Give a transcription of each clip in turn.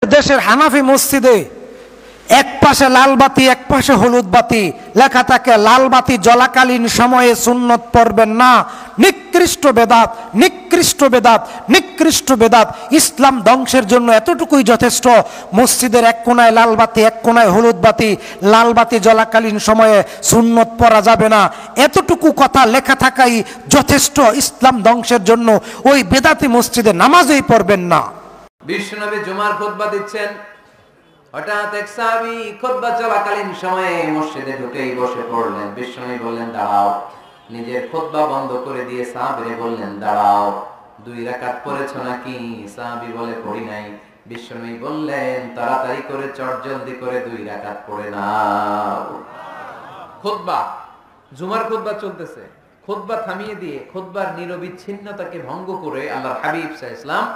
দেশের হানাফি মসজিদে এক পাশে লাল বাতি এক পাশে হলুদ বাতি লেখা থাকে, লাল বাতি জ্বলাকালীন সময়ে সুন্নত পড়বেন না, নিকৃষ্ট বেদাত, নিকৃষ্ট বেদাত, নিকৃষ্ট বেদাত। ইসলাম ধ্বংসের জন্য এতটুকুই যথেষ্ট। মসজিদের এক কোনায় লাল বাতি এক কোনায় হলুদ বাতি, লাল বাতি জ্বলাকালীন সময়ে সুন্নত পড়া যাবে না, এতটুকু কথা লেখা থাকাই যথেষ্ট ইসলাম ধ্বংসের জন্য। ওই বেদাতি মসজিদে নামাজই পড়বেন না। বিশ্বনবী জুমার খুতবা দিচ্ছেন, হঠাৎ এক সাহাবী খুতবা চলাকালীন সময়ে মসজিদে ঢুকেই বসে পড়লেন। বিশ্বনবী বললেন দাঁড়াও। নিজের খুতবা বন্ধ করে দিয়ে সাহাবীরে বললেন দাঁড়াও, 2 রাকাত পড়েছো নাকি? সাহাবী বলে পড়ি নাই। বিশ্বনবী বললেন তাড়াতাড়ি করে চটজলদি করে 2 রাকাত পড়ে নাও। খুতবা, জুমার খুতবা চলতেছে, খুতবা থামিয়ে দিয়ে খুতবার নিরবিচ্ছিন্নতাকে ভঙ্গ করে আল্লাহর হাবিব সাল্লাল্লাহু আলাইহি ওয়াসাল্লাম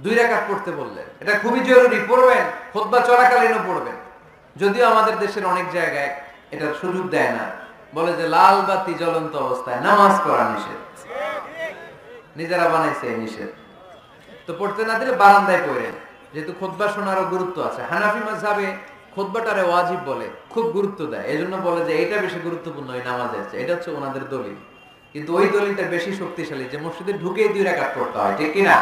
2 রাকাত পড়তে বললেন। এটা খুবই জরুরি, পড়বেন, খুতবা চলাকালীনও পড়বেন। যদিও আমাদের দেশের অনেক জায়গায় এটার সুযোগ দেয় না, বলে যে লাল বাতি জ্বলন্ত অবস্থায় নামাজ পড়া নিষেধ, নিজেরা বানাইছে নিষেধ। তো পড়তে না দিলে বারান্দায় পড়েন, যেহেতু খুতবা শোনারও গুরুত্ব আছে। হানাফি মাযহাবে খুতবাটারে ওয়াজিব বলে, খুব গুরুত্ব দেয়, এজন্য বলে যে এটা বেশি গুরুত্বপূর্ণ এই নামাজের চেয়ে। এটা হচ্ছে ওনাদের দলিল, কিন্তু ওই দলিলটা বেশি শক্তিশালী যে মসজিদে ঢুকেই 2 রাকাত পড়তে হয়, ঠিক কিনা?